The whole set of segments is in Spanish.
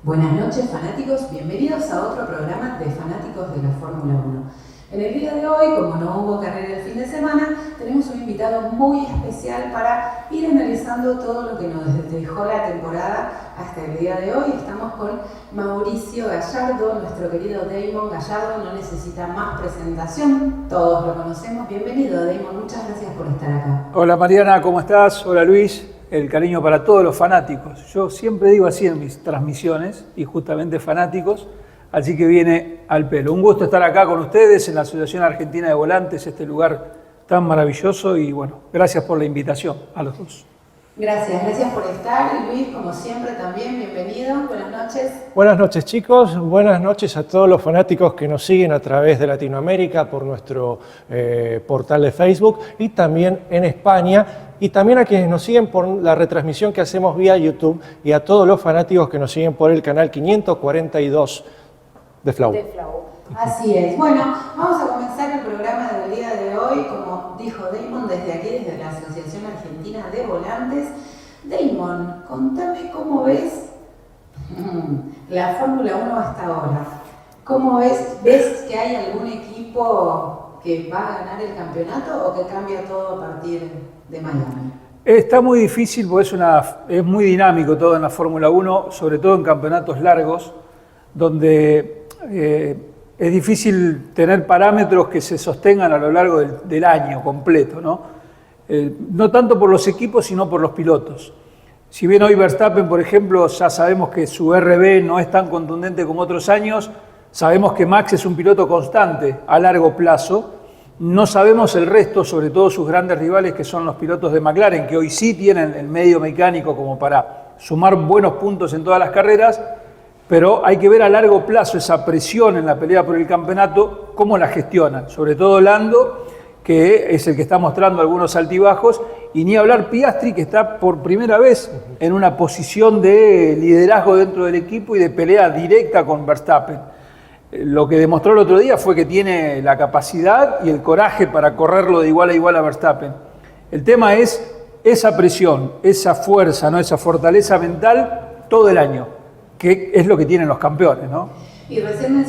Buenas noches, fanáticos, bienvenidos a otro programa de fanáticos de la Fórmula 1. En el día de hoy, como no hubo carrera el fin de semana, tenemos un invitado muy especial para ir analizando todo lo que nos dejó la temporada hasta el día de hoy. Estamos con Mauricio Gallardo, nuestro querido Damon Gallardo, no necesita más presentación, todos lo conocemos. Bienvenido, Damon, muchas gracias por estar acá. Hola Mariana, ¿cómo estás? Hola Luis, el cariño para todos los fanáticos. Yo siempre digo así en mis transmisiones, y justamente fanáticos, así que viene al pelo. Un gusto estar acá con ustedes en la Asociación Argentina de Volantes, este lugar tan maravilloso, y bueno, gracias por la invitación a los dos. Gracias por estar. Luis, como siempre, también bienvenido. Buenas noches. Buenas noches, chicos. Buenas noches a todos los fanáticos que nos siguen a través de Latinoamérica por nuestro portal de Facebook y también en España, y también a quienes nos siguen por la retransmisión que hacemos vía YouTube, y a todos los fanáticos que nos siguen por el canal 542 de Flow. Así es. Bueno, vamos a comenzar el programa del día de hoy, como dijo Damon, desde aquí, desde la Asociación Argentina de Volantes. Damon, contame cómo ves la Fórmula 1 hasta ahora. ¿Cómo ves que hay algún equipo que va a ganar el campeonato o que cambia todo a partir de Miami? Está muy difícil porque es muy dinámico todo en la Fórmula 1, sobre todo en campeonatos largos, donde es difícil tener parámetros que se sostengan a lo largo del año completo, ¿no? No tanto por los equipos, sino por los pilotos. Si bien hoy Verstappen, por ejemplo, ya sabemos que su RB no es tan contundente como otros años, sabemos que Max es un piloto constante a largo plazo. No sabemos el resto, sobre todo sus grandes rivales, que son los pilotos de McLaren, que hoy sí tienen el medio mecánico como para sumar buenos puntos en todas las carreras, pero hay que ver a largo plazo esa presión en la pelea por el campeonato, cómo la gestionan, sobre todo Lando, que es el que está mostrando algunos altibajos, y ni hablar Piastri, que está por primera vez en una posición de liderazgo dentro del equipo y de pelea directa con Verstappen. Lo que demostró el otro día fue que tiene la capacidad y el coraje para correrlo de igual a igual a Verstappen. El tema es esa presión, esa fuerza, ¿no? Esa fortaleza mental todo el año, que es lo que tienen los campeones, ¿no? Y recién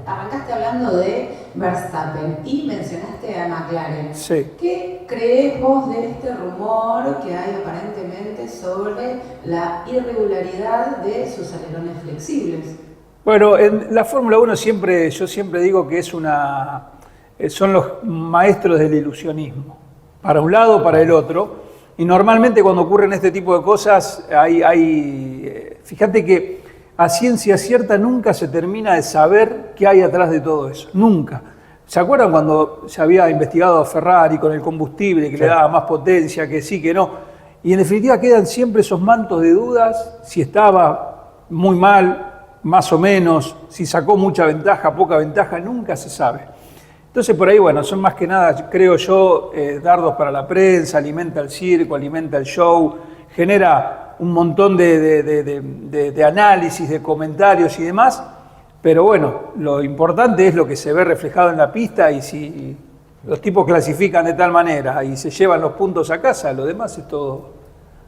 arrancaste hablando de Verstappen y mencionaste a McLaren. Sí. ¿Qué crees vos de este rumor que hay aparentemente sobre la irregularidad de sus alerones flexibles? Bueno, en la Fórmula 1 yo siempre digo que son los maestros del ilusionismo, para un lado o para el otro, y normalmente cuando ocurren este tipo de cosas fíjate que a ciencia cierta nunca se termina de saber qué hay atrás de todo eso, nunca. ¿Se acuerdan cuando se había investigado a Ferrari con el combustible, que le daba más potencia, que sí, que no? Y en definitiva quedan siempre esos mantos de dudas, si estaba muy mal, más o menos, si sacó mucha ventaja, poca ventaja, nunca se sabe. Entonces por ahí, bueno, son más que nada, creo yo, dardos para la prensa, alimenta el circo, alimenta el show, genera un montón de análisis, de comentarios y demás, pero bueno, lo importante es lo que se ve reflejado en la pista, y si los tipos clasifican de tal manera y se llevan los puntos a casa, lo demás es todo,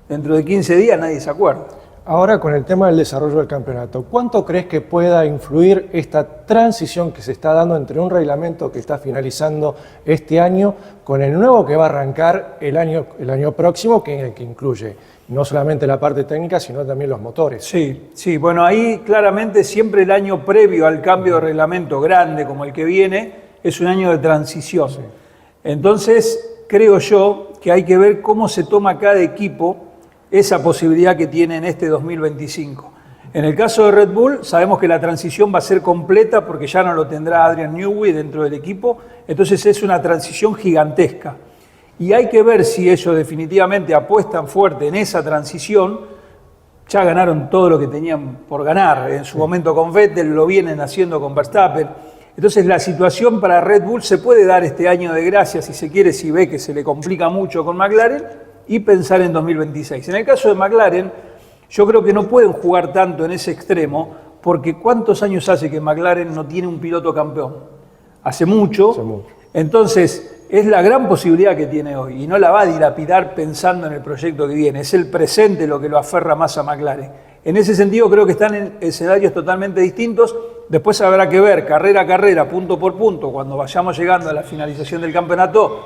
dentro de 15 días nadie se acuerda. Ahora, con el tema del desarrollo del campeonato, ¿cuánto crees que pueda influir esta transición que se está dando entre un reglamento que está finalizando este año con el nuevo que va a arrancar el año próximo, que incluye no solamente la parte técnica, sino también los motores? Sí, bueno, ahí claramente siempre el año previo al cambio de reglamento grande como el que viene es un año de transición. Sí. Entonces, creo yo que hay que ver cómo se toma cada equipo esa posibilidad que tiene en este 2025. En el caso de Red Bull, sabemos que la transición va a ser completa porque ya no lo tendrá Adrian Newey dentro del equipo, entonces es una transición gigantesca. Y hay que ver si ellos definitivamente apuestan fuerte en esa transición. Ya ganaron todo lo que tenían por ganar. En su momento con Vettel, lo vienen haciendo con Verstappen. Entonces la situación para Red Bull se puede dar este año de gracia, si se quiere, si ve que se le complica mucho con McLaren, y pensar en 2026. En el caso de McLaren, yo creo que no pueden jugar tanto en ese extremo, porque ¿cuántos años hace que McLaren no tiene un piloto campeón? Hace mucho. Entonces, es la gran posibilidad que tiene hoy, y no la va a dilapidar pensando en el proyecto que viene. Es el presente lo que lo aferra más a McLaren. En ese sentido creo que están en escenarios totalmente distintos. Después habrá que ver carrera a carrera, punto por punto, cuando vayamos llegando a la finalización del campeonato,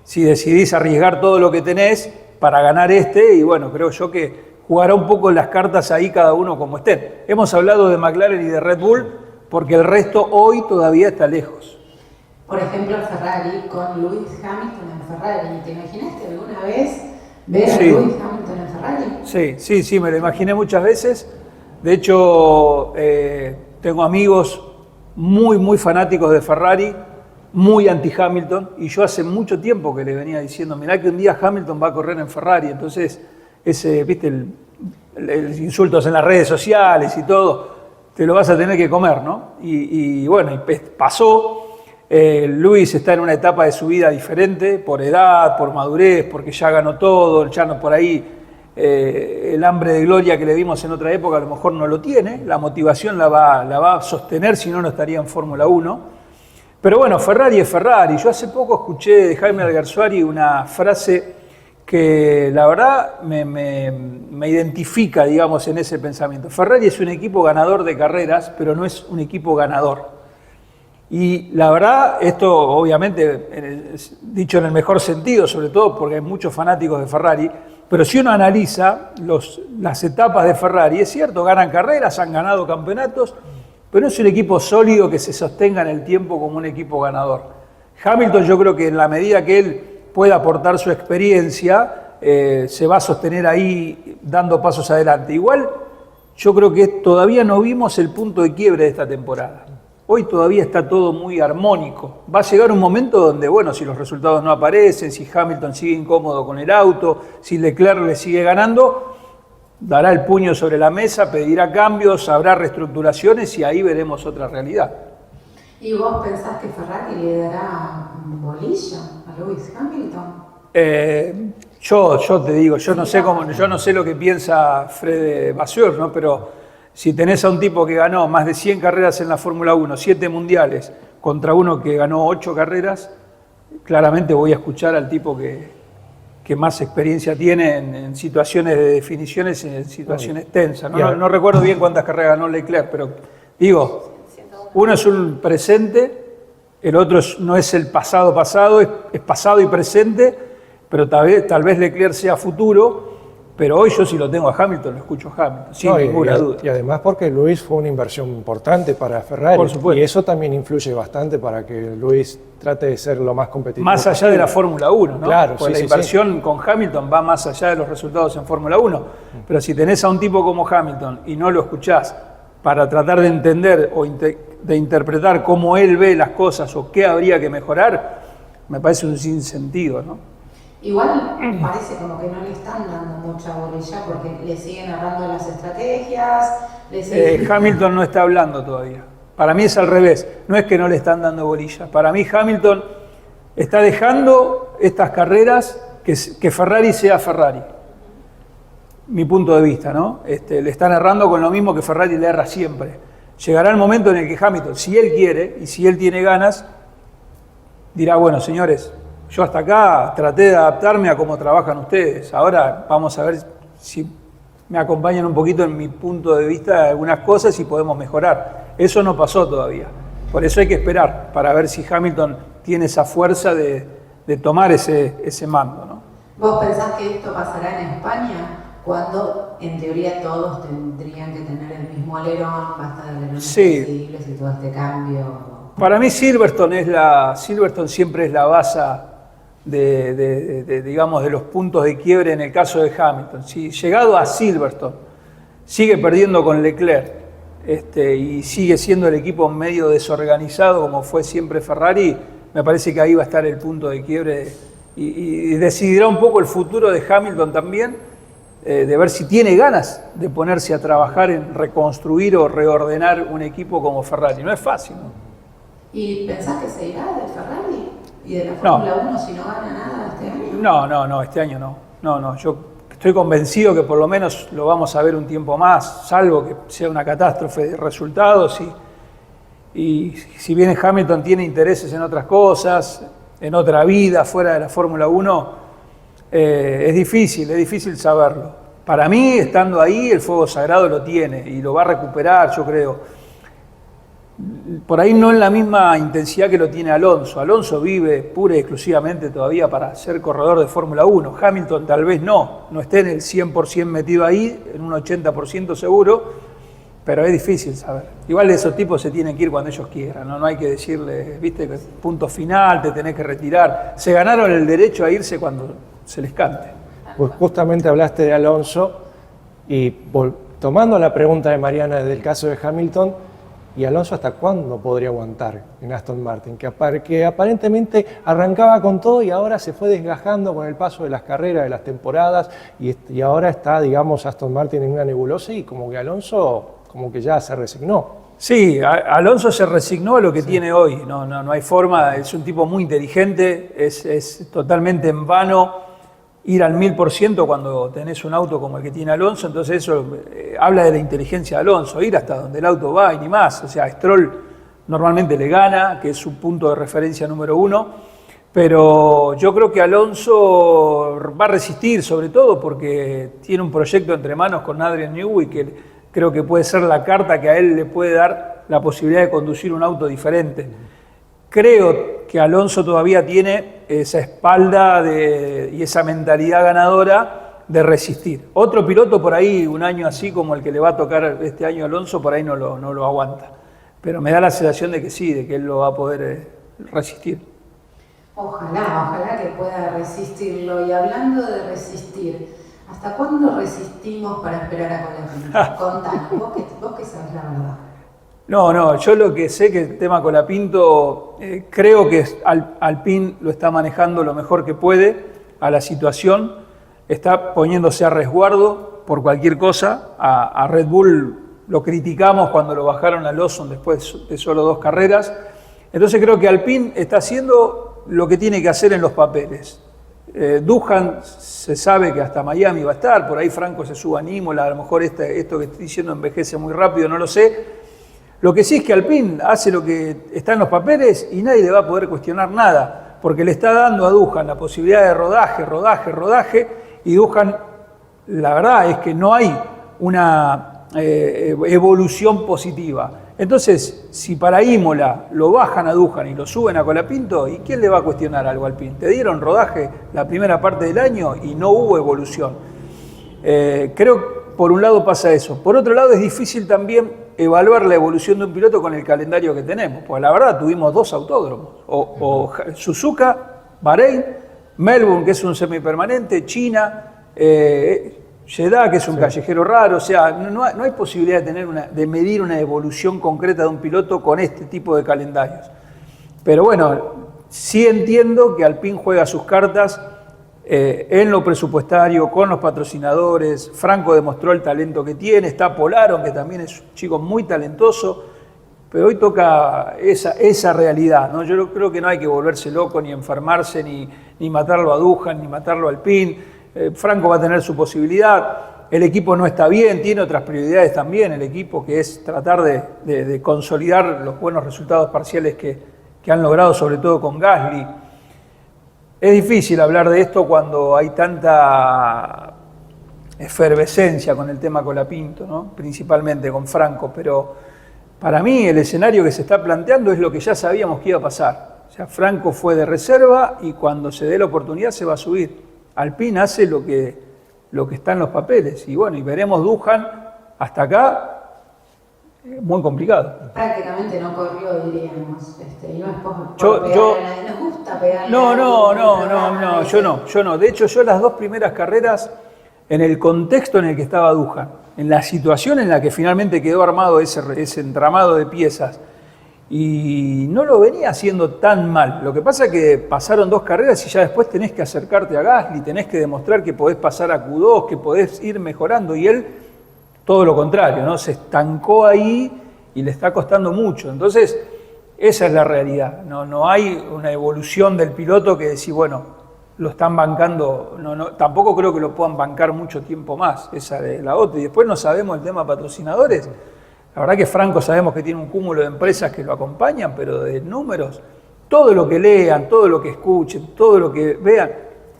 si decidís arriesgar todo lo que tenés para ganar y bueno, creo yo que jugará un poco las cartas ahí cada uno como estén. Hemos hablado de McLaren y de Red Bull porque el resto hoy todavía está lejos. Por ejemplo, Ferrari con Lewis Hamilton en Ferrari. ¿Te imaginaste alguna vez ver a Lewis Hamilton en Ferrari? Sí, me lo imaginé muchas veces. De hecho, tengo amigos muy fanáticos de Ferrari, muy anti-Hamilton, y yo hace mucho tiempo que le venía diciendo, mirá que un día Hamilton va a correr en Ferrari. Entonces, viste, el insultos en las redes sociales y todo, te lo vas a tener que comer, ¿no? Y bueno, pasó. Lewis está en una etapa de su vida diferente, por edad, por madurez, porque ya ganó todo, ya no por ahí el hambre de gloria que le vimos en otra época a lo mejor no lo tiene, la motivación la va a sostener, si no, no estaría en Fórmula 1. Pero bueno, Ferrari es Ferrari. Yo hace poco escuché de Jaime Alguersuari una frase que la verdad me identifica, digamos, en ese pensamiento. Ferrari es un equipo ganador de carreras, pero no es un equipo ganador. Y la verdad, esto obviamente dicho en el mejor sentido, sobre todo porque hay muchos fanáticos de Ferrari, pero si uno analiza las etapas de Ferrari, es cierto, ganan carreras, han ganado campeonatos, pero no es un equipo sólido que se sostenga en el tiempo como un equipo ganador. Hamilton, yo creo que en la medida que él pueda aportar su experiencia, se va a sostener ahí dando pasos adelante. Igual, yo creo que todavía no vimos el punto de quiebre de esta temporada. Hoy todavía está todo muy armónico. Va a llegar un momento donde, bueno, si los resultados no aparecen, si Hamilton sigue incómodo con el auto, si Leclerc le sigue ganando, dará el puño sobre la mesa, pedirá cambios, habrá reestructuraciones y ahí veremos otra realidad. ¿Y vos pensás que Ferrari le dará bolilla a Lewis Hamilton? Yo te digo, yo no sé lo que piensa Fred Vasseur, ¿no? Pero si tenés a un tipo que ganó más de 100 carreras en la Fórmula 1, 7 mundiales, contra uno que ganó 8 carreras, claramente voy a escuchar al tipo que más experiencia tiene en situaciones de definiciones y en situaciones tensas. No recuerdo bien cuántas carreras ganó Leclerc, pero digo, uno es un presente, el otro no es el pasado, es pasado y presente, pero tal vez Leclerc sea futuro. Pero hoy yo si lo tengo a Hamilton, lo escucho a Hamilton, sin ninguna duda. Y además porque Lewis fue una inversión importante para Ferrari. Por supuesto. Y eso también influye bastante para que Lewis trate de ser lo más competitivo. Más allá de la Fórmula 1, ¿no? Claro, porque la inversión con Hamilton va más allá de los resultados en Fórmula 1. Pero si tenés a un tipo como Hamilton y no lo escuchás para tratar de entender o de interpretar cómo él ve las cosas o qué habría que mejorar, me parece un sinsentido, ¿no? Igual parece como que no le están dando mucha bolilla porque le siguen errando las estrategias. Hamilton no está hablando todavía. Para mí es al revés. No es que no le están dando bolilla. Para mí Hamilton está dejando estas carreras que Ferrari sea Ferrari. Mi punto de vista, ¿no? Le están errando con lo mismo que Ferrari le erra siempre. Llegará el momento en el que Hamilton, si él quiere y si él tiene ganas, dirá, bueno, señores, yo hasta acá traté de adaptarme a cómo trabajan ustedes. Ahora vamos a ver si me acompañan un poquito en mi punto de vista de algunas cosas y podemos mejorar. Eso no pasó todavía. Por eso hay que esperar para ver si Hamilton tiene esa fuerza de tomar ese mando, ¿no? ¿Vos pensás que esto pasará en España? Cuando en teoría todos tendrían que tener el mismo alerón, basta de alerones flexibles y todo este cambio. Para mí Silverstone siempre es la base digamos, de los puntos de quiebre en el caso de Hamilton. Si llegado a Silverstone sigue perdiendo con Leclerc y sigue siendo el equipo medio desorganizado como fue siempre Ferrari, me parece que ahí va a estar el punto de quiebre y decidirá un poco el futuro de Hamilton también, de ver si tiene ganas de ponerse a trabajar en reconstruir o reordenar un equipo como Ferrari. No es fácil, ¿no? ¿Y pensás que se irá de Ferrari y de la Fórmula 1 si no gana nada este año? No, este año no. Yo estoy convencido que por lo menos lo vamos a ver un tiempo más, salvo que sea una catástrofe de resultados y si bien Hamilton tiene intereses en otras cosas, en otra vida fuera de la Fórmula 1, es difícil saberlo. para mí, estando ahí, el fuego sagrado lo tiene y lo va a recuperar, yo creo. Por ahí no en la misma intensidad que lo tiene Alonso. Alonso vive pura y exclusivamente todavía para ser corredor de Fórmula 1. Hamilton tal vez no esté en el 100% metido ahí, en un 80% seguro, pero es difícil saber. Igual esos tipos se tienen que ir cuando ellos quieran, no hay que decirles, viste, punto final, te tenés que retirar. Se ganaron el derecho a irse cuando se les cante. Pues justamente hablaste de Alonso y tomando la pregunta de Mariana del caso de Hamilton, ¿y Alonso hasta cuándo podría aguantar en Aston Martin? Que aparentemente arrancaba con todo y ahora se fue desgajando con el paso de las carreras, de las temporadas, y ahora está, digamos, Aston Martin en una nebulosa y como que Alonso como que ya se resignó. Sí, Alonso se resignó a lo que tiene hoy, no hay forma, es un tipo muy inteligente, es totalmente en vano ir al 1000% cuando tenés un auto como el que tiene Alonso, entonces eso habla de la inteligencia de Alonso, ir hasta donde el auto va y ni más. O sea, Stroll normalmente le gana, que es su punto de referencia número 1, pero yo creo que Alonso va a resistir, sobre todo porque tiene un proyecto entre manos con Adrian Newey, que creo que puede ser la carta que a él le puede dar la posibilidad de conducir un auto diferente. Creo que Alonso todavía tiene esa espalda y esa mentalidad ganadora de resistir. Otro piloto por ahí, un año así como el que le va a tocar este año a Alonso, por ahí no lo aguanta. Pero me da la sensación de que sí, de que él lo va a poder resistir. Ojalá que pueda resistirlo. Y hablando de resistir, ¿hasta cuándo resistimos para esperar a Colapinto? Contanos, vos que sabés la verdad. No, yo lo que sé que el tema Colapinto, creo que Alpine lo está manejando lo mejor que puede a la situación, está poniéndose a resguardo por cualquier cosa. A Red Bull lo criticamos cuando lo bajaron a Lawson después de solo 2 carreras, entonces creo que Alpine está haciendo lo que tiene que hacer en los papeles. Doohan se sabe que hasta Miami va a estar, por ahí Franco se suba a Imola, a lo mejor esto que estoy diciendo envejece muy rápido, no lo sé. Lo que sí es que Alpine hace lo que está en los papeles y nadie le va a poder cuestionar nada, porque le está dando a Doohan la posibilidad de rodaje, y Doohan, la verdad es que no hay una evolución positiva. Entonces, si para Imola lo bajan a Doohan y lo suben a Colapinto, ¿y quién le va a cuestionar algo a Alpine? Te dieron rodaje la primera parte del año y no hubo evolución. Creo que por un lado pasa eso. Por otro lado, es difícil también evaluar la evolución de un piloto con el calendario que tenemos, porque la verdad tuvimos 2 autódromos, o Suzuka, Bahrein, Melbourne, que es un semipermanente, China, Jeddah, que es un callejero raro. O sea, no hay posibilidad de medir una evolución concreta de un piloto con este tipo de calendarios. Pero bueno, sí entiendo que Alpine juega sus cartas en lo presupuestario, con los patrocinadores. Franco demostró el talento que tiene, está Polaron, que también es un chico muy talentoso, pero hoy toca esa realidad, ¿no? Yo creo que no hay que volverse loco, ni enfermarse, ni matarlo a Doohan, ni matarlo a Alpine. Franco va a tener su posibilidad, el equipo no está bien, tiene otras prioridades también el equipo, que es tratar de consolidar los buenos resultados parciales que han logrado, sobre todo con Gasly. Es difícil hablar de esto cuando hay tanta efervescencia con el tema Colapinto, ¿no? Principalmente con Franco, pero para mí el escenario que se está planteando es lo que ya sabíamos que iba a pasar. O sea, Franco fue de reserva y cuando se dé la oportunidad se va a subir. Alpine hace lo que está en los papeles y bueno, y veremos Doohan hasta acá. Muy complicado. Prácticamente no corrió, diríamos. Y no es por pegarle, nos gusta pegarle. No, yo no. De hecho, yo las 2 primeras carreras, en el contexto en el que estaba Doohan, en la situación en la que finalmente quedó armado ese entramado de piezas, y no lo venía haciendo tan mal. Lo que pasa es que pasaron 2 carreras y ya después tenés que acercarte a Gasly, tenés que demostrar que podés pasar a Q2, que podés ir mejorando, y él todo lo contrario, ¿no? Se estancó ahí y le está costando mucho. Entonces, esa es la realidad. No hay una evolución del piloto que decir, bueno, lo están bancando. Tampoco creo que lo puedan bancar mucho tiempo más. Esa es la otra. Y después no sabemos el tema patrocinadores. La verdad que Franco sabemos que tiene un cúmulo de empresas que lo acompañan, pero de números, todo lo que lean, todo lo que escuchen, todo lo que vean,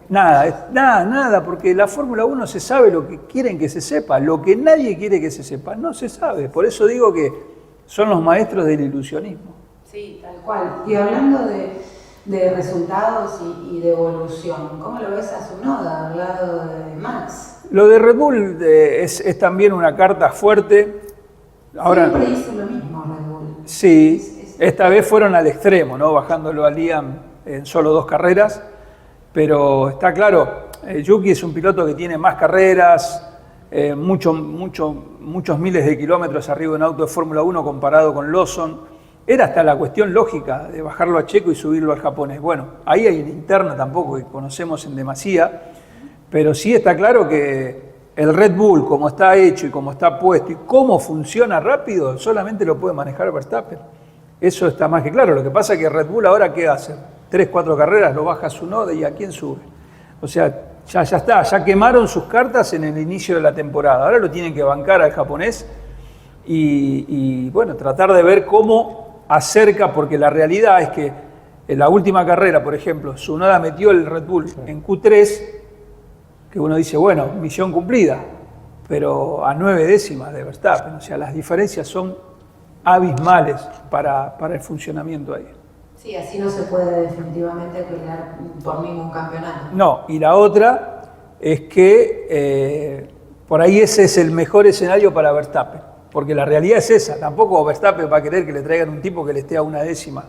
Nada, porque la Fórmula 1 se sabe lo que quieren que se sepa, lo que nadie quiere que se sepa, no se sabe. Por eso digo que son los maestros del ilusionismo. Sí, tal cual. Y hablando de resultados y de evolución, ¿cómo lo ves a Tsunoda al lado de Max? Lo de Red Bull es también una carta fuerte. Ahora, siempre hizo lo mismo Red Bull. Sí, esta vez fueron al extremo, ¿no? Bajándolo a Liam en solo 2 carreras. Pero está claro, Yuki es un piloto que tiene más carreras, muchos miles de kilómetros arriba de un auto de Fórmula 1 comparado con Lawson. Era hasta la cuestión lógica de bajarlo a Checo y subirlo al japonés. Bueno, ahí hay una interna tampoco que conocemos en demasía, pero sí está claro que el Red Bull, como está hecho y como está puesto y cómo funciona rápido, solamente lo puede manejar Verstappen. Eso está más que claro. Lo que pasa es que Red Bull ahora, ¿qué hace? 3, 4 carreras, lo baja Tsunoda y ¿a quién sube? O sea, ya está, ya quemaron sus cartas en el inicio de la temporada. Ahora lo tienen que bancar al japonés y bueno, tratar de ver cómo acerca, porque la realidad es que en la última carrera, por ejemplo, Tsunoda metió el Red Bull en Q3, que uno dice, bueno, misión cumplida, pero a 9 décimas de Verstappen. O sea, las diferencias son abismales para el funcionamiento ahí. Sí, así no se puede definitivamente pelear por ningún campeonato. No, y la otra es que por ahí ese es el mejor escenario para Verstappen, porque la realidad es esa. Tampoco Verstappen va a querer que le traigan un tipo que le esté a 1 décima.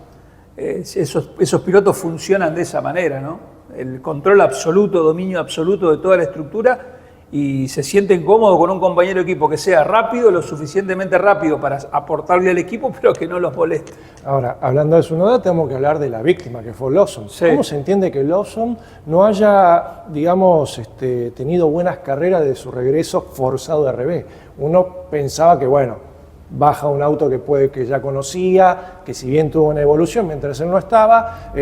Esos pilotos funcionan de esa manera, ¿no? El control absoluto, dominio absoluto de toda la estructura, y se sienten cómodos con un compañero de equipo que sea rápido, lo suficientemente rápido para aportarle al equipo, pero que no los moleste. Ahora, hablando de Tsunoda, tenemos que hablar de la víctima, que fue Lawson. Sí. ¿Cómo se entiende que Lawson no haya, digamos, tenido buenas carreras de su regreso forzado de RB? Uno pensaba que, bueno, baja un auto que ya conocía, que si bien tuvo una evolución mientras él no estaba,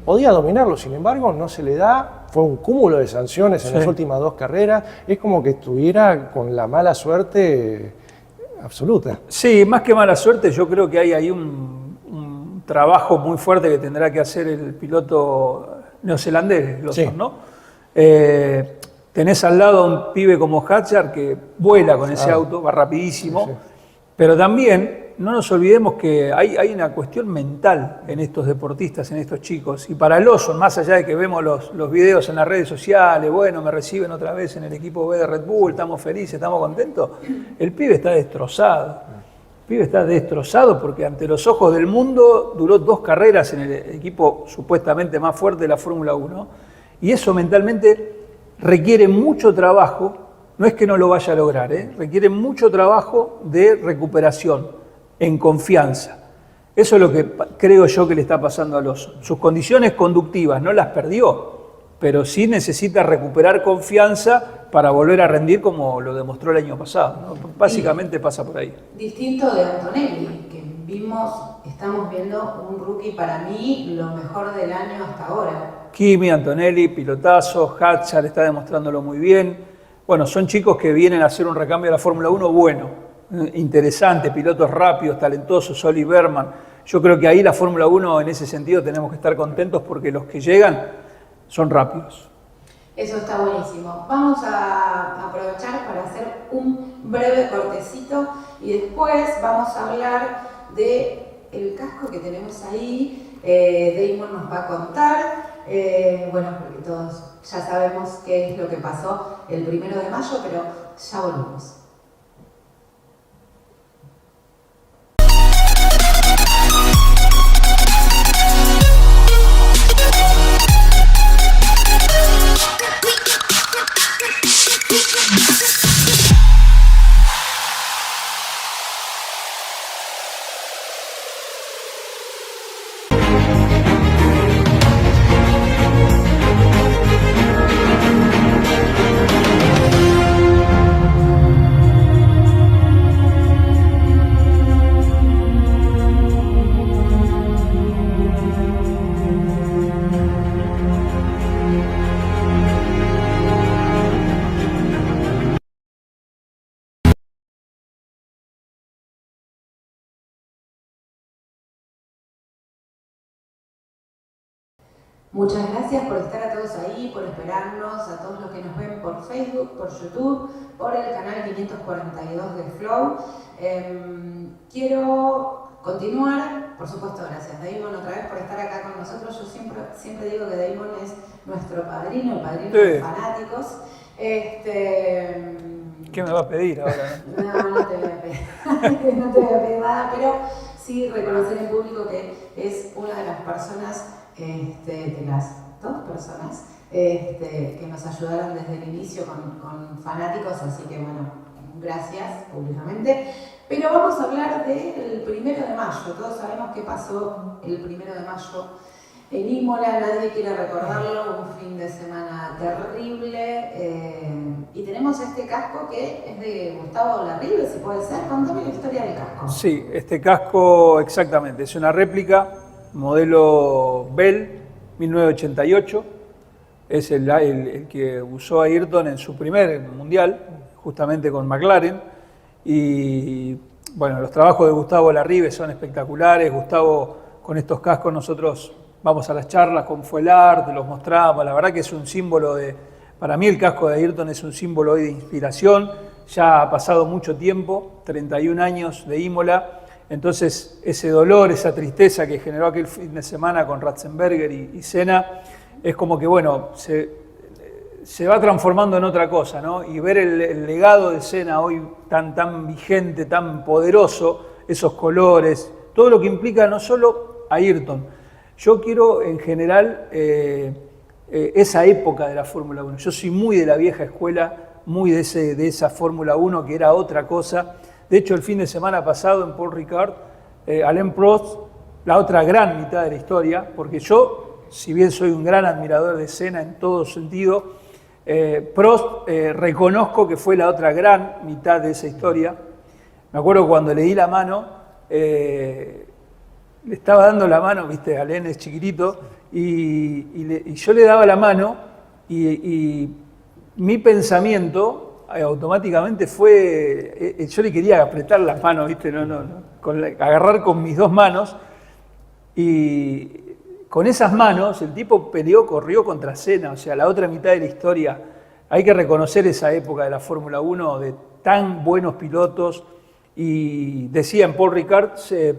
podía dominarlo, sin embargo no se le da, fue un cúmulo de sanciones en las últimas 2 carreras, es como que estuviera con la mala suerte absoluta. Sí, más que mala suerte, yo creo que hay ahí un trabajo muy fuerte que tendrá que hacer el piloto neozelandés, Lawson, ¿no? Tenés al lado a un pibe como Hadjar que vuela con ese auto, va rapidísimo. Sí. Pero también no nos olvidemos que hay una cuestión mental en estos deportistas, en estos chicos. Y para Lawson, más allá de que vemos los videos en las redes sociales, bueno, me reciben otra vez en el equipo B de Red Bull, estamos felices, estamos contentos, el pibe está destrozado. El pibe está destrozado porque ante los ojos del mundo duró 2 carreras en el equipo supuestamente más fuerte de la Fórmula 1. Y eso mentalmente requiere mucho trabajo. No es que no lo vaya a lograr, requiere mucho trabajo de recuperación, en confianza. Eso es lo que creo yo que le está pasando a Lawson. Sus condiciones conductivas no las perdió, pero sí necesita recuperar confianza para volver a rendir como lo demostró el año pasado, ¿no? Básicamente pasa por ahí. Distinto de Antonelli, que estamos viendo un rookie para mí lo mejor del año hasta ahora. Kimi, Antonelli, pilotazo, Hadjar está demostrándolo muy bien. Bueno, son chicos que vienen a hacer un recambio de la Fórmula 1 bueno, interesante, pilotos rápidos, talentosos, Oli Berman. Yo creo que ahí la Fórmula 1 en ese sentido tenemos que estar contentos porque los que llegan son rápidos. Eso está buenísimo. Vamos a aprovechar para hacer un breve cortecito y después vamos a hablar del casco que tenemos ahí. Damon nos va a contar. Bueno, porque todos ya sabemos qué es lo que pasó el 1 de mayo, pero ya volvemos. Muchas gracias por estar a todos ahí, por esperarnos, a todos los que nos ven por Facebook, por YouTube, por el canal 542 de Flow. Quiero continuar, por supuesto, gracias Damon otra vez por estar acá con nosotros. Yo siempre digo que Damon es nuestro padrino, el padrino de los fanáticos. ¿Qué me va a pedir ahora? No te voy a pedir, no te voy a pedir nada, pero sí reconocer en público que es una de las personas, de las dos personas que nos ayudaron desde el inicio con fanáticos, así que bueno, gracias públicamente. Pero vamos a hablar del 1 de mayo, todos sabemos qué pasó el 1 de mayo en Imola, nadie quiere recordarlo, un fin de semana terrible, y tenemos este casco que es de Gustavo Larribe, si puede ser. Contame la historia del casco. Sí, este casco exactamente, es una réplica, modelo Bell 1988, es el que usó Ayrton en su primer mundial, justamente con McLaren, y bueno, los trabajos de Gustavo Larribe son espectaculares. Gustavo, con estos cascos nosotros vamos a las charlas con Fuelart, los mostramos, la verdad que es un símbolo para mí el casco de Ayrton es un símbolo hoy de inspiración, ya ha pasado mucho tiempo, 31 años de Imola, entonces ese dolor, esa tristeza que generó aquel fin de semana con Ratzenberger y Senna, es como que bueno, se va transformando en otra cosa, ¿no? Y ver el legado de Senna hoy tan vigente, tan poderoso, esos colores, todo lo que implica no solo Ayrton. Yo quiero, en general, esa época de la Fórmula 1. Yo soy muy de la vieja escuela, muy de esa Fórmula 1 que era otra cosa. De hecho, el fin de semana pasado en Paul Ricard, Alain Prost, la otra gran mitad de la historia, porque yo, si bien soy un gran admirador de Senna en todo sentido, Prost reconozco que fue la otra gran mitad de esa historia. Me acuerdo cuando le di la mano, le estaba dando la mano, viste, Alain es chiquitito, y yo le daba la mano y mi pensamiento automáticamente fue, yo le quería apretar las manos, viste, agarrar con mis dos manos, y con esas manos el tipo corrió contra Senna, o sea, la otra mitad de la historia. Hay que reconocer esa época de la Fórmula 1 de tan buenos pilotos. Y decía en Paul Ricard,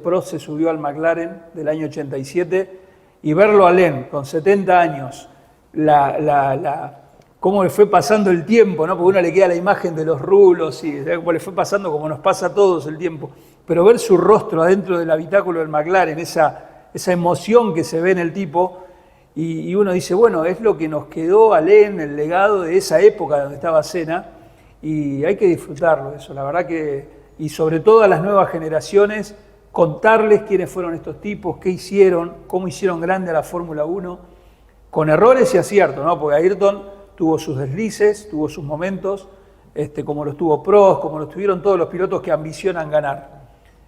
Prost se subió al McLaren del año 87 y verlo a Alain con 70 años, cómo le fue pasando el tiempo, ¿no? Porque uno le queda la imagen de los rulos y cómo le fue pasando como nos pasa a todos el tiempo. Pero ver su rostro adentro del habitáculo del McLaren, esa emoción que se ve en el tipo, y uno dice, bueno, es lo que nos quedó Alain, el legado de esa época donde estaba Senna, y hay que disfrutarlo eso, la verdad que. Y sobre todo a las nuevas generaciones, contarles quiénes fueron estos tipos, qué hicieron, cómo hicieron grande a la Fórmula 1, con errores y aciertos, ¿no? Porque Ayrton tuvo sus deslices, tuvo sus momentos, como los tuvo Prost, como los tuvieron todos los pilotos que ambicionan ganar.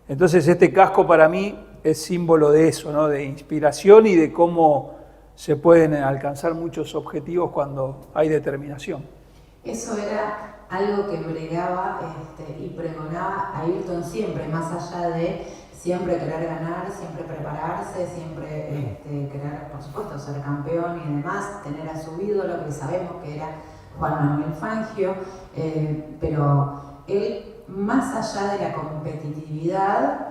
Entonces este casco para mí es símbolo de eso, ¿no? De inspiración y de cómo se pueden alcanzar muchos objetivos cuando hay determinación. Eso era algo que bregaba y pregonaba Ayrton siempre, más allá de siempre querer ganar, siempre prepararse, siempre querer, por supuesto, ser campeón y demás, tener a su ídolo, que sabemos que era Juan Manuel Fangio, pero él, más allá de la competitividad,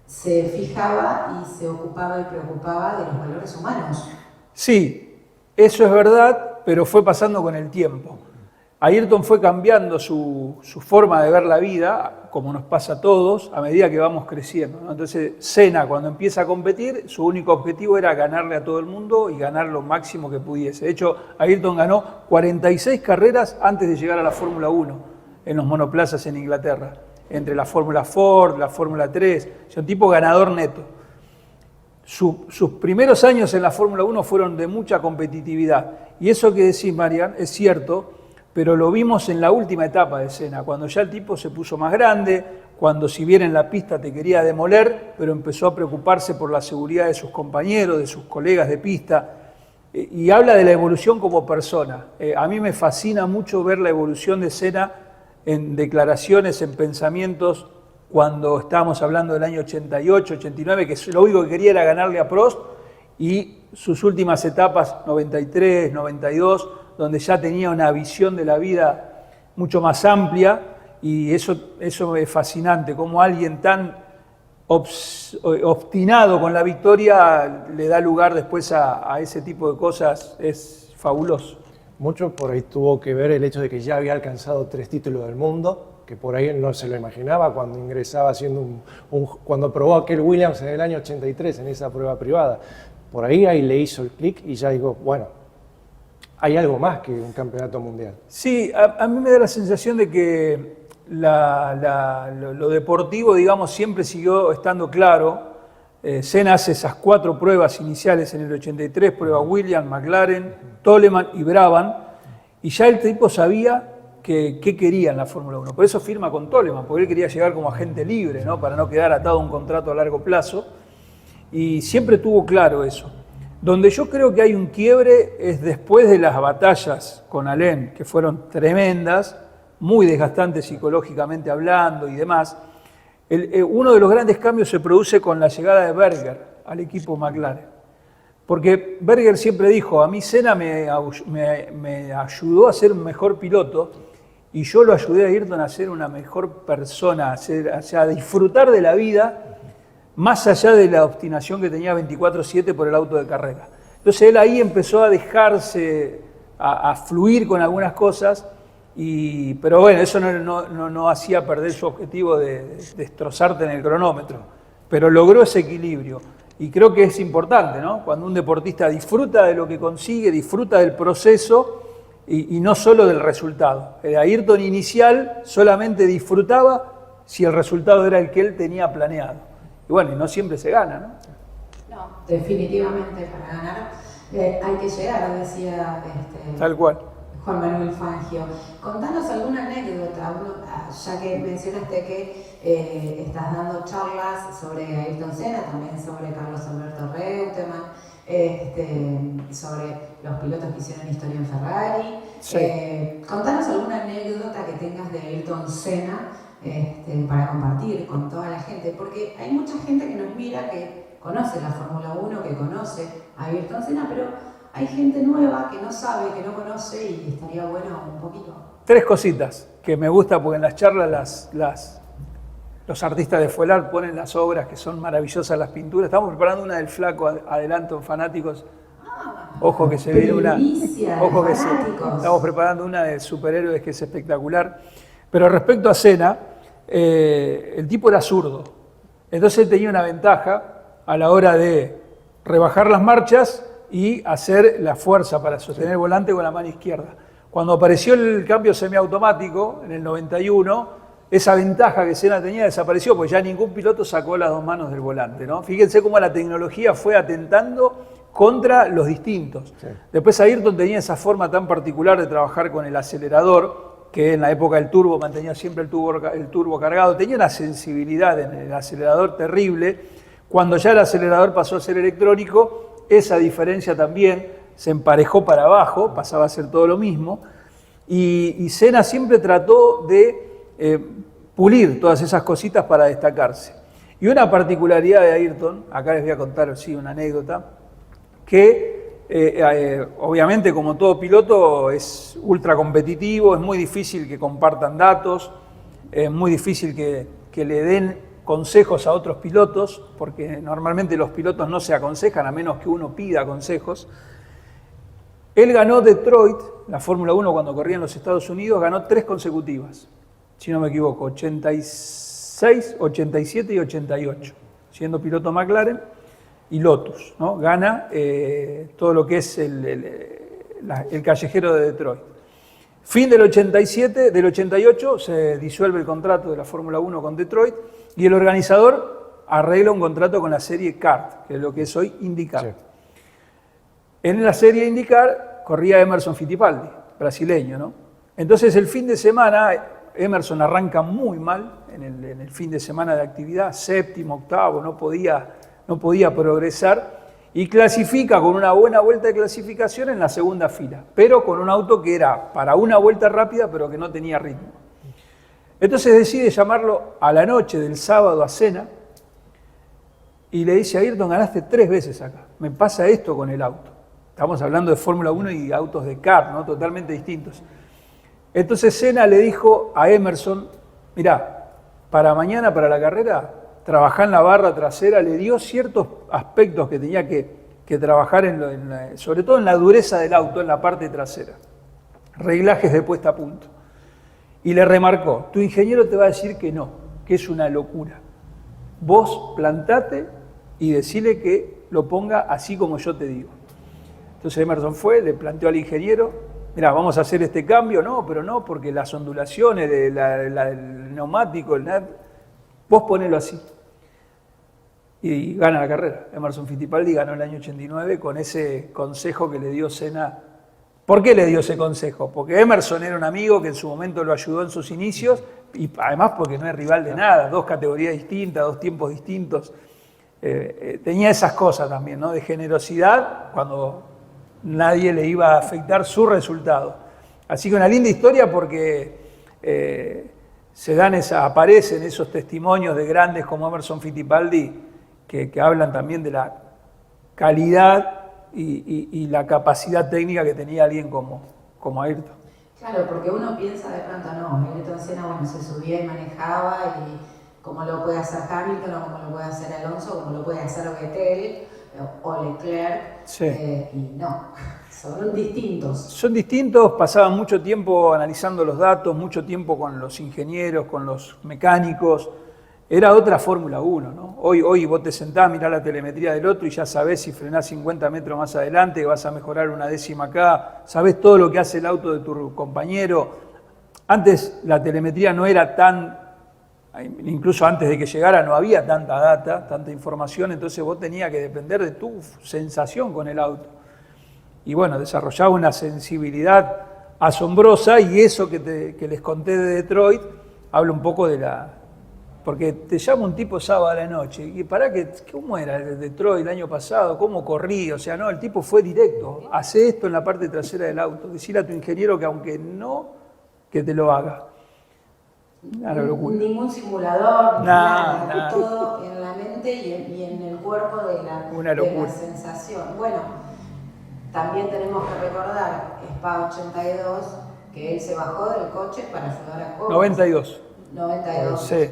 se fijaba y se ocupaba y preocupaba de los valores humanos. Sí, eso es verdad, pero fue pasando con el tiempo. Ayrton fue cambiando su forma de ver la vida, como nos pasa a todos, a medida que vamos creciendo, ¿no? Entonces, Senna, cuando empieza a competir, su único objetivo era ganarle a todo el mundo y ganar lo máximo que pudiese. De hecho, Ayrton ganó 46 carreras antes de llegar a la Fórmula 1, en los monoplazas en Inglaterra, entre la Fórmula Ford, la Fórmula 3, es un tipo ganador neto. Sus primeros años en la Fórmula 1 fueron de mucha competitividad, y eso que decís, Marian, es cierto, pero lo vimos en la última etapa de Senna, cuando ya el tipo se puso más grande, cuando si bien en la pista te quería demoler, pero empezó a preocuparse por la seguridad de sus compañeros, de sus colegas de pista, y habla de la evolución como persona. A mí me fascina mucho ver la evolución de Senna en declaraciones, en pensamientos, cuando estábamos hablando del año 88, 89, que lo único que quería era ganarle a Prost, y sus últimas etapas, 93, 92, donde ya tenía una visión de la vida mucho más amplia, y eso es fascinante, como alguien tan obstinado con la victoria le da lugar después a ese tipo de cosas, es fabuloso. Mucho por ahí tuvo que ver el hecho de que ya había alcanzado 3 títulos del mundo, que por ahí no se lo imaginaba cuando ingresaba haciendo cuando probó aquel Williams en el año 83 en esa prueba privada. Por ahí le hizo el clic y ya digo, bueno, hay algo más que un campeonato mundial. Sí, a mí me da la sensación de que lo deportivo, digamos, siempre siguió estando claro. Senna hace esas 4 pruebas iniciales en el 83, prueba Williams, McLaren, Toleman y Brabham, y ya el tipo sabía qué quería en la Fórmula 1. Por eso firma con Toleman, porque él quería llegar como agente libre, ¿no? Para no quedar atado a un contrato a largo plazo, y siempre tuvo claro eso. Donde yo creo que hay un quiebre es después de las batallas con Alain, que fueron tremendas, muy desgastantes psicológicamente hablando y demás. Uno de los grandes cambios se produce con la llegada de Berger al equipo McLaren. Porque Berger siempre dijo, a mí Senna me ayudó a ser un mejor piloto y yo lo ayudé a Ayrton a ser una mejor persona, a disfrutar de la vida más allá de la obstinación que tenía 24/7 por el auto de carrera. Entonces él ahí empezó a dejarse, a fluir con algunas cosas, pero bueno, eso no hacía perder su objetivo de destrozarte en el cronómetro, pero logró ese equilibrio. Y creo que es importante, ¿no? Cuando un deportista disfruta de lo que consigue, disfruta del proceso y no solo del resultado. El Ayrton inicial solamente disfrutaba si el resultado era el que él tenía planeado. Y bueno, y no siempre se gana, ¿no? No, definitivamente para ganar hay que llegar, decía Tal cual. Juan Manuel Fangio. Contanos alguna anécdota, ya que mencionaste que estás dando charlas sobre Ayrton Senna, también sobre Carlos Alberto Reutemann, sobre los pilotos que hicieron historia en Ferrari. Sí. Contanos alguna anécdota que tengas de Ayrton Senna para compartir con toda la gente, porque hay mucha gente que nos mira, que conoce la Fórmula 1, que conoce a Ayrton Senna, pero hay gente nueva que no sabe, que no conoce, y estaría bueno un poquito. 3 cositas que me gusta, porque en las charlas los artistas de Fuelart ponen las obras que son maravillosas, las pinturas. Estamos preparando una del Flaco, adelanto, fanáticos. Ojo que se viene una. Ojo que estamos preparando una de superhéroes que es espectacular. Pero respecto a Senna, el tipo era zurdo. Entonces él tenía una ventaja a la hora de rebajar las marchas y hacer la fuerza para sostener el volante con la mano izquierda. Cuando apareció el cambio semiautomático en el 91, esa ventaja que Senna tenía desapareció, porque ya ningún piloto sacó las 2 manos del volante, ¿no? Fíjense cómo la tecnología fue atentando contra los distintos. Sí. Después Ayrton tenía esa forma tan particular de trabajar con el acelerador, que en la época del turbo mantenía siempre el turbo cargado, tenía una sensibilidad en el acelerador terrible. Cuando ya el acelerador pasó a ser electrónico, esa diferencia también se emparejó para abajo, pasaba a ser todo lo mismo, y Senna siempre trató de pulir todas esas cositas para destacarse. Y una particularidad de Ayrton, acá les voy a contar una anécdota, que obviamente como todo piloto es ultra competitivo, es muy difícil que compartan datos, es muy difícil que le den consejos a otros pilotos, porque normalmente los pilotos no se aconsejan a menos que uno pida consejos. Él ganó Detroit, la Fórmula 1 cuando corría en los Estados Unidos, ganó 3 consecutivas, si no me equivoco, 86, 87 y 88, siendo piloto McLaren y Lotus, ¿no? Gana todo lo que es el callejero de Detroit. Fin del 87, del 88 se disuelve el contrato de la Fórmula 1 con Detroit y el organizador arregla un contrato con la serie CART, que es lo que es hoy IndyCar. Sí. En la serie IndyCar corría Emerson Fittipaldi, brasileño, ¿no? Entonces el fin de semana Emerson arranca muy mal en el fin de semana de actividad, 7º, 8º, no podía progresar y clasifica con una buena vuelta de clasificación en la segunda fila, pero con un auto que era para una vuelta rápida pero que no tenía ritmo. Entonces decide llamarlo a la noche del sábado a Senna y le dice a Ayrton, ganaste 3 veces acá, me pasa esto con el auto. Estamos hablando de Fórmula 1 y autos de kart, ¿no? Totalmente distintos. Entonces Senna le dijo a Emerson, mirá, para mañana, para la carrera, trabajá en la barra trasera, le dio ciertos aspectos que tenía que trabajar, sobre todo en la dureza del auto, en la parte trasera. Reglajes de puesta a punto. Y le remarcó, tu ingeniero te va a decir que no, que es una locura. Vos plantate y decile que lo ponga así como yo te digo. Entonces Emerson fue, le planteó al ingeniero, mirá, vamos a hacer este cambio, no, pero no, porque las ondulaciones, el neumático, vos ponelo así. Y gana la carrera. Emerson Fittipaldi ganó el año 89 con ese consejo que le dio Senna. ¿Por qué le dio ese consejo? Porque Emerson era un amigo que en su momento lo ayudó en sus inicios y además porque no es rival de nada, 2 categorías distintas, 2 tiempos distintos. Tenía esas cosas también, ¿no? De generosidad cuando nadie le iba a afectar su resultado. Así que una linda historia porque aparecen esos testimonios de grandes como Emerson Fittipaldi que hablan también de la calidad y la capacidad técnica que tenía alguien como Ayrton. Claro, porque uno piensa de pronto, no, Ayrton Senna, bueno, se subía y manejaba y como lo puede hacer Hamilton o como lo puede hacer Alonso, como lo puede hacer Vettel o Leclerc, sí. Y no, son distintos. Son distintos, pasaban mucho tiempo analizando los datos, mucho tiempo con los ingenieros, con los mecánicos. Era otra Fórmula 1, ¿no? Hoy vos te sentás, mirás la telemetría del otro y ya sabés si frenás 50 metros más adelante, vas a mejorar 1/10 acá, sabés todo lo que hace el auto de tu compañero. Antes la telemetría no era tan, incluso antes de que llegara no había tanta data, tanta información, entonces vos tenías que depender de tu sensación con el auto. Y bueno, desarrollaba una sensibilidad asombrosa y eso que les conté de Detroit habla un poco de porque te llama un tipo sábado a la noche, y ¿cómo era el Detroit el año pasado? ¿Cómo corrí? O sea, no, el tipo fue directo. Hace esto en la parte trasera del auto. Decirle a tu ingeniero que aunque no, que te lo haga. Una locura. Ningún simulador, nada. Todo en la mente y en el cuerpo de la sensación. Bueno, también tenemos que recordar Spa 82, que él se bajó del coche para ayudar a Comas. 92. Sí.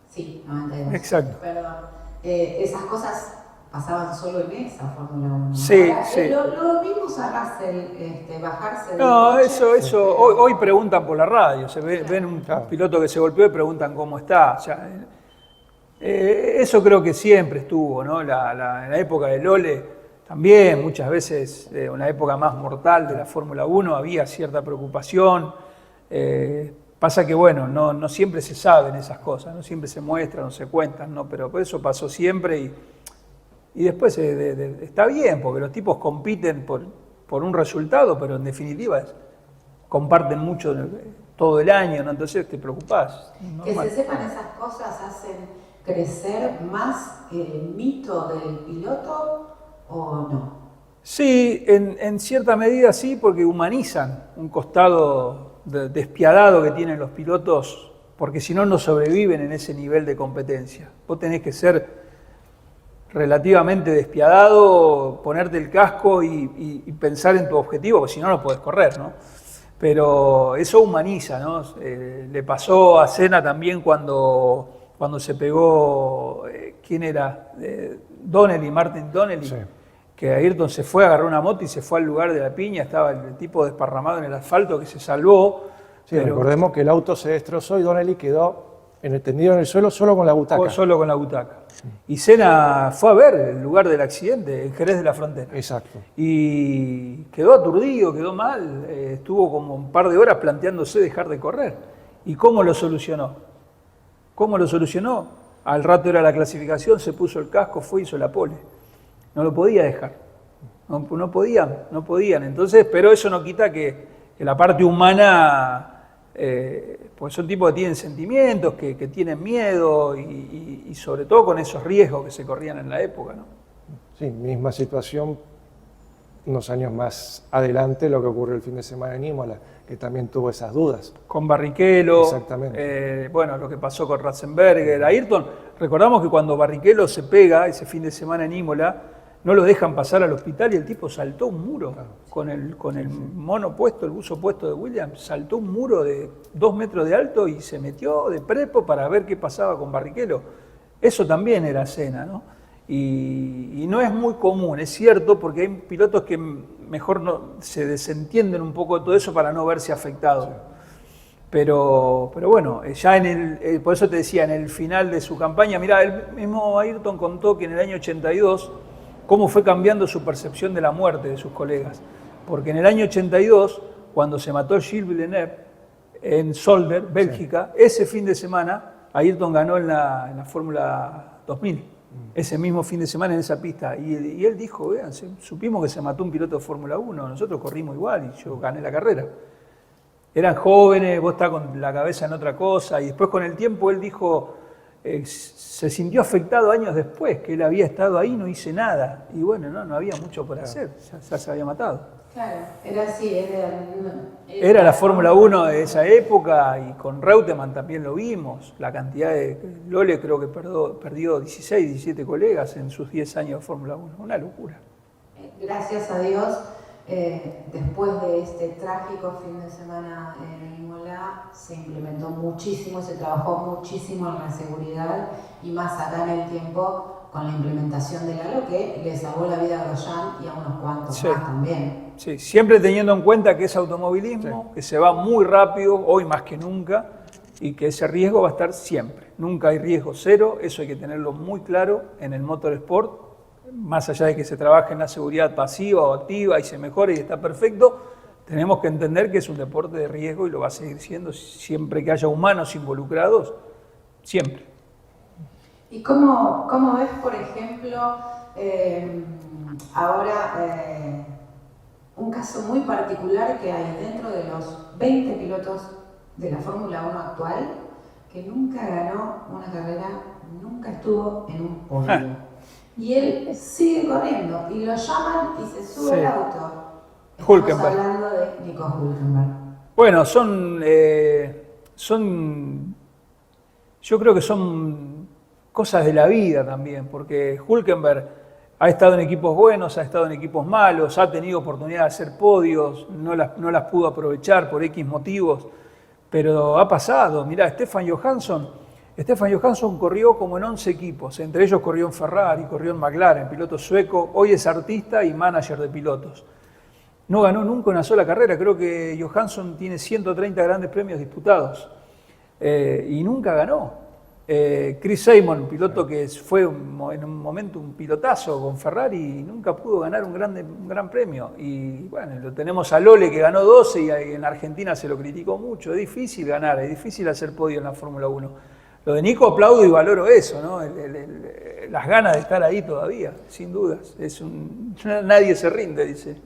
Sí, 92. Exacto. Perdón. Esas cosas pasaban solo en esa Fórmula 1. Sí, ahora, sí. Lo vimos a Russell bajarse del No, coche. eso. Hoy preguntan por la radio. Ven un piloto que se golpeó y preguntan cómo está. O sea, eso creo que siempre estuvo, ¿no? En la época de Lole también, muchas veces, una época más mortal de la Fórmula 1, había cierta preocupación. Pasa que, bueno, no siempre se saben esas cosas, no siempre se muestran, no se cuentan, ¿no? Pero por eso pasó siempre y después está bien, porque los tipos compiten por un resultado, pero en definitiva comparten mucho todo el año, ¿no? Entonces te preocupás. Que se sepan esas cosas hacen crecer más el mito del piloto o no. Sí, en cierta medida sí, porque humanizan un costado despiadado que tienen los pilotos, porque si no, no sobreviven en ese nivel de competencia. Vos tenés que ser relativamente despiadado, ponerte el casco y pensar en tu objetivo, porque si no, no podés correr, ¿no? Pero eso humaniza, ¿no? Le pasó a Senna también cuando se pegó, ¿quién era? Martin Donnelly. Sí. Que Ayrton se fue, agarró una moto y se fue al lugar de la piña, estaba el tipo desparramado en el asfalto que se salvó. Sí, pero recordemos que el auto se destrozó y Donnelly quedó tendido en el suelo solo con la butaca. Solo con la butaca. Y Senna fue a ver el lugar del accidente, en Jerez de la Frontera. Exacto. Y quedó aturdido, quedó mal, estuvo como un par de horas planteándose dejar de correr. ¿Y cómo lo solucionó? Al rato era la clasificación, se puso el casco, fue y hizo la pole. No lo podía dejar. No podían. Entonces, pero eso no quita que la parte humana, pues son tipos que tienen sentimientos, que tienen miedo y sobre todo con esos riesgos que se corrían en la época, ¿no? Sí, misma situación unos años más adelante, lo que ocurrió el fin de semana en Imola, que también tuvo esas dudas. Con Barrichello. Exactamente. Bueno, lo que pasó con Ratzenberger, Ayrton. Recordamos que cuando Barrichello se pega ese fin de semana en Imola, no lo dejan pasar al hospital y el tipo saltó un muro con el mono puesto, el buzo puesto de Williams, saltó un muro de 2 metros de alto y se metió de prepo para ver qué pasaba con Barrichello. Eso también era Senna, ¿no? Y no es muy común, es cierto, porque hay pilotos que mejor no, se desentienden un poco de todo eso para no verse afectados. Sí. Pero bueno, ya por eso te decía, en el final de su campaña, mirá, el mismo Ayrton contó que en el año 82, cómo fue cambiando su percepción de la muerte de sus colegas. Porque en el año 82, cuando se mató Gilles Villeneuve en Zolder, Bélgica, sí, ese fin de semana, Ayrton ganó en la Fórmula 2000. Ese mismo fin de semana en esa pista. Y él dijo, vean, supimos que se mató un piloto de Fórmula 1, nosotros corrimos igual y yo gané la carrera. Eran jóvenes, vos estás con la cabeza en otra cosa, y después con el tiempo él dijo, se sintió afectado años después, que él había estado ahí y no hice nada. Y bueno, no había mucho por hacer, ya se había matado. Claro, era así, era la Fórmula 1 de esa época, y con Reutemann también lo vimos, la cantidad de... Lole creo que perdió 16, 17 colegas en sus 10 años de Fórmula 1, una locura. Gracias a Dios, después de este trágico fin de semana en Imola, se implementó muchísimo, se trabajó muchísimo en la seguridad, y más acá en el tiempo con la implementación del halo, que le salvó la vida a Grosjean y a unos cuantos más también. Sí, siempre teniendo en cuenta que es automovilismo, que se va muy rápido, hoy más que nunca, y que ese riesgo va a estar siempre. Nunca hay riesgo cero, eso hay que tenerlo muy claro en el motorsport, más allá de que se trabaje en la seguridad pasiva o activa y se mejore y está perfecto, tenemos que entender que es un deporte de riesgo y lo va a seguir siendo siempre que haya humanos involucrados, siempre. ¿Y cómo ves, por ejemplo, ahora un caso muy particular que hay dentro de los 20 pilotos de la Fórmula 1 actual, que nunca ganó una carrera, nunca estuvo en un podio? Y él sigue corriendo, y lo llaman y se sube al auto. Estamos hablando de Nico Hülkenberg. Bueno, yo creo que son cosas de la vida también, porque Hülkenberg ha estado en equipos buenos, ha estado en equipos malos, ha tenido oportunidad de hacer podios, no las pudo aprovechar por X motivos, pero ha pasado. Mirá, Stefan Johansson corrió como en 11 equipos, entre ellos corrió en Ferrari, corrió en McLaren, piloto sueco, hoy es artista y manager de pilotos. No ganó nunca una sola carrera, creo que Johansson tiene 130 grandes premios disputados y nunca ganó. Chris Simon, piloto que fue en un momento un pilotazo con Ferrari, y nunca pudo ganar un gran premio. Y bueno, lo tenemos a Lole, que ganó 12 y en Argentina se lo criticó mucho. Es difícil ganar, es difícil hacer podio en la Fórmula 1. Lo de Nico aplaudo y valoro eso, ¿no? Las ganas de estar ahí todavía, sin dudas. Nadie se rinde, dice.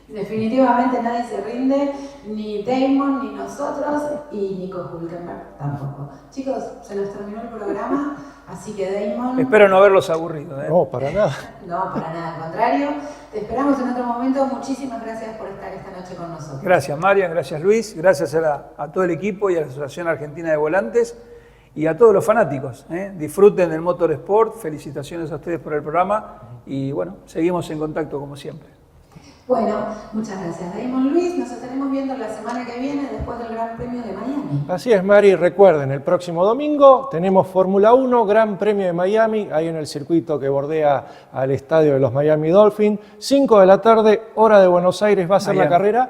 Definitivamente nadie se rinde, ni Damon, ni nosotros, y Nico Hülkenberg tampoco. Chicos, se nos terminó el programa, así que Damon... Espero no haberlos aburrido. No, para nada. No, para nada, al contrario. Te esperamos en otro momento. Muchísimas gracias por estar esta noche con nosotros. Gracias, Marian, gracias, Luis, gracias a todo el equipo y a la Asociación Argentina de Volantes y a todos los fanáticos. Disfruten del motorsport, felicitaciones a ustedes por el programa y bueno, seguimos en contacto como siempre. Bueno, muchas gracias, Damon. Luis, nos estaremos viendo la semana que viene después del Gran Premio de Miami. Así es, Mari. Recuerden, el próximo domingo tenemos Fórmula 1, Gran Premio de Miami, ahí en el circuito que bordea al estadio de los Miami Dolphins. 5 de la tarde, hora de Buenos Aires, va a ser Miami. La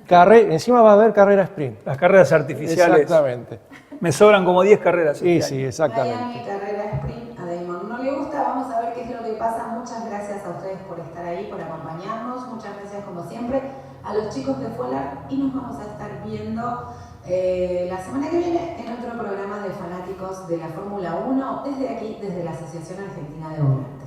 carrera. Encima va a haber carrera sprint. Las carreras artificiales. Exactamente. Me sobran como 10 carreras. Sí, exactamente. Miami, carrera sprint. A Damon no le gusta. Vamos a ver qué es lo que pasa. Muchas gracias a ustedes por estar ahí, por acompañarnos. Muchas gracias, como siempre, a los chicos de Fuelar. Y nos vamos a estar viendo la semana que viene en otro programa de fanáticos de la Fórmula 1, desde aquí, desde la Asociación Argentina de Volantes.